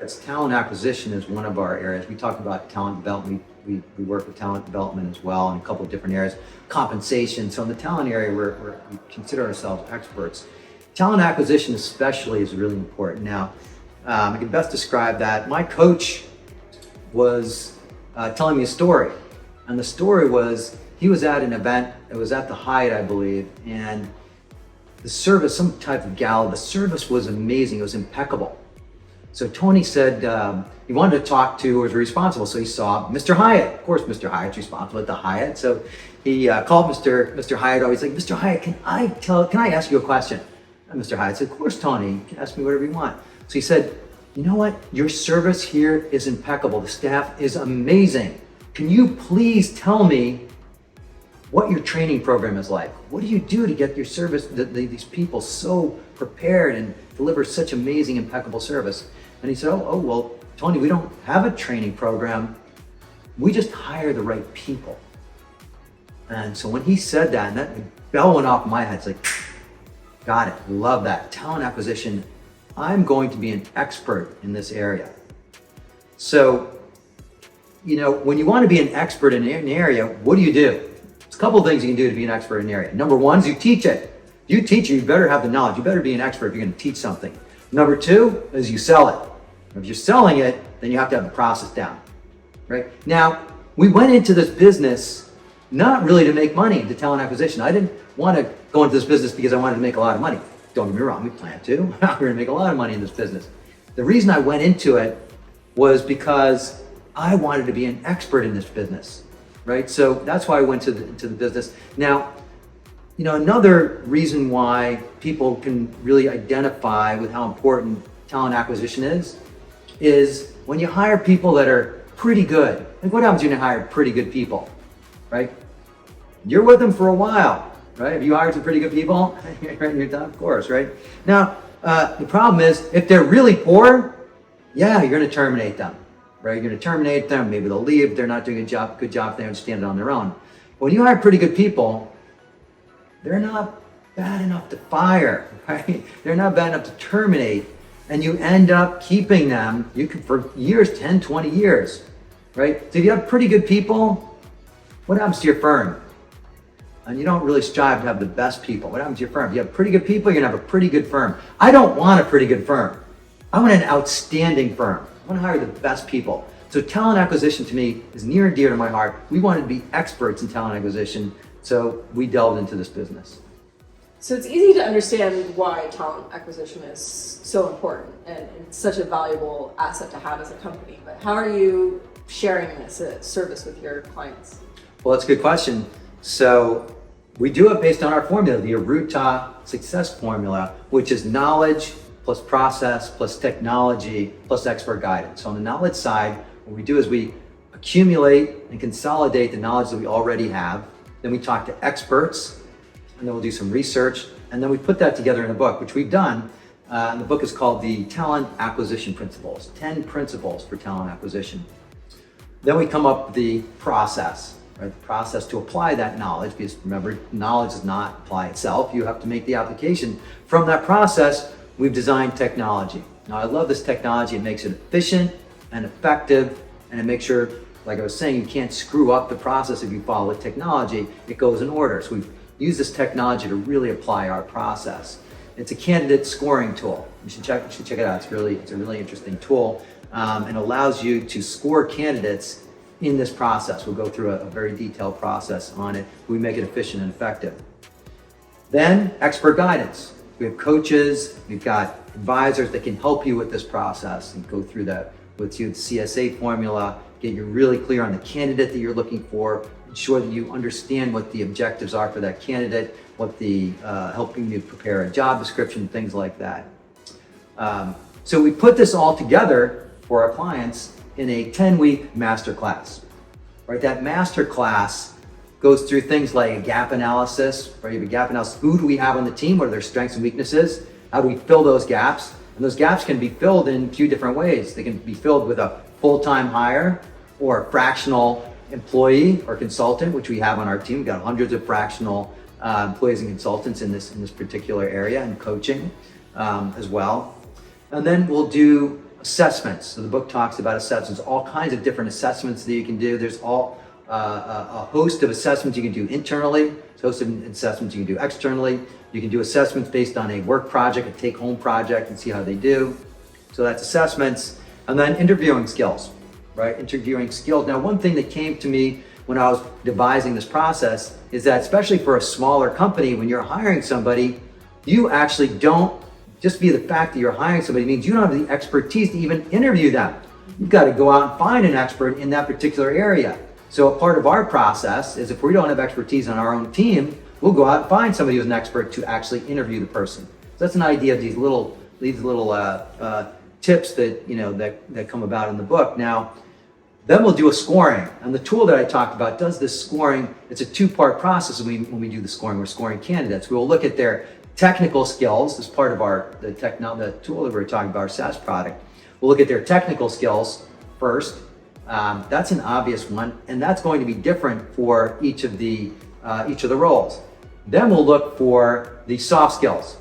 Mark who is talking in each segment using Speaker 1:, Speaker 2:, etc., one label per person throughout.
Speaker 1: Yes, talent acquisition is one of our areas. We talk about talent development. We work with talent development as well in a couple of different areas. Compensation. So in the talent area, we consider ourselves experts. Talent acquisition especially is really important. Now, I can best describe that. My coach was telling me a story. And the story was, he was at an event, it was at the Hyatt, I believe, and the service, some type of gala, the service was amazing, it was impeccable. So Tony said he wanted to talk to who was responsible, so he saw Mr. Hyatt. Of course, Mr. Hyatt's responsible at the Hyatt. So he called Mr. Hyatt over. He's like, Mr. Hyatt, can I ask you a question? And Mr. Hyatt said, of course, Tony, you can ask me whatever you want. So he said, you know what? Your service here is impeccable. The staff is amazing. Can you please tell me what your training program is like? What do you do to get your service, these people so prepared and deliver such amazing, impeccable service? And he said, oh, well, Tony, we don't have a training program. We just hire the right people. And so when he said that, and that bell went off in my head, it's like, got it, love that. Talent acquisition, I'm going to be an expert in this area. So, when you want to be an expert in an area, what do? There's a couple of things you can do to be an expert in an area. Number one is you teach it. You teach it, you better have the knowledge. You better be an expert if you're going to teach something. Number two is you sell it. If you're selling it, then you have to have the process down, right? Now, we went into this business not really to make money, the talent acquisition. I didn't want to go into this business because I wanted to make a lot of money. Don't get me wrong, we plan to. We're going to make a lot of money in this business. The reason I went into it was because I wanted to be an expert in this business, right? So that's why I went to the business. Now, another reason why people can really identify with how important talent acquisition is when you hire people that are pretty good. Like, what happens when you hire pretty good people, right? You're with them for a while, right? Have you hired some pretty good people? You're done, of course, right? Now, the problem is if they're really poor, yeah, you're going to terminate them, right? You're going to terminate them. Maybe they'll leave. They're not doing a good job. They understand it on their own. But when you hire pretty good people, they're not bad enough to fire, right? They're not bad enough to terminate. And you end up keeping them for years, 10, 20 years, right? So if you have pretty good people, what happens to your firm? And you don't really strive to have the best people. What happens to your firm? If you have pretty good people, you're gonna have a pretty good firm. I don't want a pretty good firm. I want an outstanding firm. I want to hire the best people. So talent acquisition to me is near and dear to my heart. We wanted to be experts in talent acquisition, so we delved into this business.
Speaker 2: So it's easy to understand why talent acquisition is so important and such a valuable asset to have as a company, but how are you sharing this service with your clients?
Speaker 1: Well, that's a good question. So we do it based on our formula, the Arootah success formula, which is knowledge plus process plus technology plus expert guidance. So on the knowledge side, what we do is we accumulate and consolidate the knowledge that we already have. Then we talk to experts, and then we'll do some research, and then we put that together in a book, which we've done. And the book is called the Talent Acquisition Principles, 10 Principles for Talent Acquisition. Then we come up with the process, right? The process to apply that knowledge, because remember, knowledge does not apply itself. You have to make the application. From that process, we've designed technology. Now, I love this technology. It makes it efficient and effective, and it makes sure, like I was saying, you can't screw up the process if you follow the technology. It goes in order. So we've used this technology to really apply our process. It's a candidate scoring tool. You should check it out. It's a really interesting tool, and allows you to score candidates in this process. We'll go through a very detailed process on it. We make it efficient and effective. Then expert guidance. We have coaches, we've got advisors that can help you with this process and go through that with you, the CSA formula, get you really clear on the candidate that you're looking for, ensure that you understand what the objectives are for that candidate, what the helping you prepare a job description, things like that. So we put this all together for our clients in a 10-week masterclass, right? That masterclass goes through things like a gap analysis, right? You have a gap analysis. Who do we have on the team? What are their strengths and weaknesses? How do we fill those gaps? And those gaps can be filled in a few different ways. They can be filled with a full-time hire or a fractional employee or consultant, which we have on our team. We've got hundreds of fractional employees and consultants in this particular area, and coaching as well. And then we'll do assessments. So the book talks about assessments, all kinds of different assessments that you can do. There's a host of assessments you can do internally, a host of assessments you can do externally. You can do assessments based on a work project, a take-home project, and see how they do. So that's assessments. And then interviewing skills, right? Interviewing skills. Now, one thing that came to me when I was devising this process is that, especially for a smaller company, when you're hiring somebody, you actually don't, just be the fact that you're hiring somebody means you don't have the expertise to even interview them. You've got to go out and find an expert in that particular area. So a part of our process is if we don't have expertise on our own team, we'll go out and find somebody who's an expert to actually interview the person. So that's an idea of these little tips that that come about in the book. Now, then we'll do a scoring, and the tool that I talked about does this scoring. It's a two-part process when we do the scoring. We're scoring candidates. We'll look at their technical skills as part of the tool that we're talking about, our SaaS product. We'll look at their technical skills first. That's an obvious one, and that's going to be different for each of the roles. Then we'll look for the soft skills.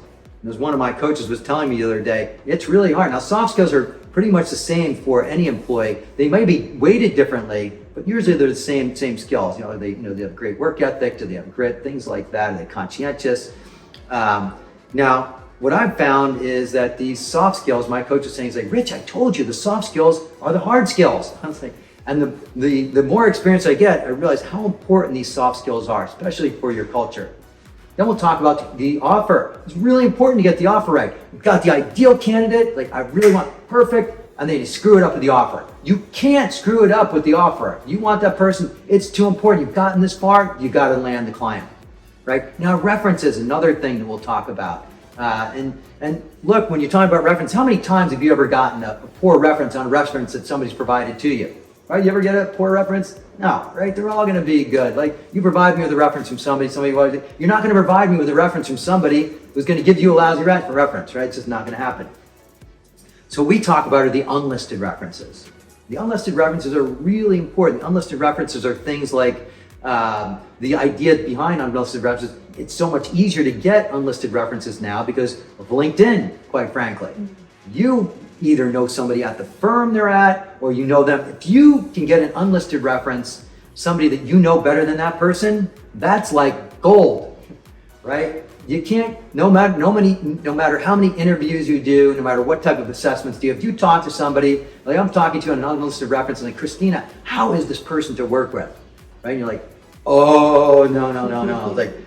Speaker 1: As one of my coaches was telling me the other day, it's really hard. Now, soft skills are pretty much the same for any employee. They may be weighted differently, but usually they're the same skills. They have great work ethic, do they have grit, things like that, are they conscientious? Now, what I've found is that these soft skills, my coach was saying, he's like, Rich, I told you the soft skills are the hard skills. I was like, and the more experience I get, I realize how important these soft skills are, especially for your culture. Then we'll talk about the offer. It's really important to get the offer right. You've got the ideal candidate, like I really want perfect, and then you screw it up with the offer. You can't screw it up with the offer. You want that person, it's too important. You've gotten this far, you got to land the client, right? Now, references, another thing that we'll talk about. And look, when you're talking about reference, how many times have you ever gotten a poor reference on a reference that somebody's provided to you? Right? You ever get a poor reference? No, right? They're all going to be good. Like, you provide me with a reference from somebody, you're not going to provide me with a reference from somebody who's going to give you a lousy reference, right? It's just not going to happen. So we talk about are the unlisted references. The unlisted references are really important. The unlisted references are things like the idea behind unlisted references. It's so much easier to get unlisted references now because of LinkedIn, quite frankly. You either know somebody at the firm they're at, or you know them. If you can get an unlisted reference, somebody that you know better than that person, that's like gold, right? You can't, no matter how many interviews you do, no matter what type of assessments do, if you talk to somebody, like I'm talking to an unlisted reference, and like, Christina, how is this person to work with? Right? And you're like, oh, no.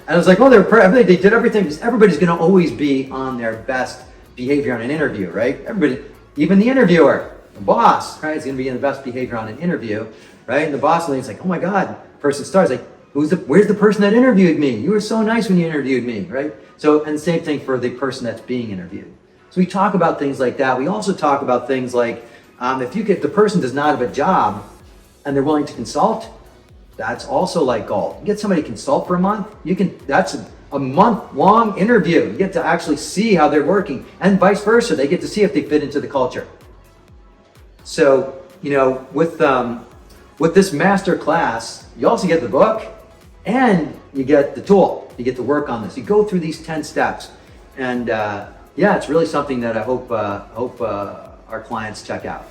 Speaker 1: I was like, oh, they did everything, because everybody's going to always be on their best behavior on an interview, right? Everybody, even the interviewer, the boss, right, is going to be in the best behavior on an interview, right? And the boss lady's like, oh my God, person starts like, where's the person that interviewed me? You were so nice when you interviewed me, right? So, and the same thing for the person that's being interviewed. So we talk about things like that. We also talk about things like, if the person does not have a job and they're willing to consult, that's also like gold. You get somebody to consult for a month, that's a month-long interview. You get to actually see how they're working, and vice versa. They get to see if they fit into the culture. So, with this master class, you also get the book and you get the tool. You get to work on this. You go through these 10 steps, and it's really something that I hope our clients check out.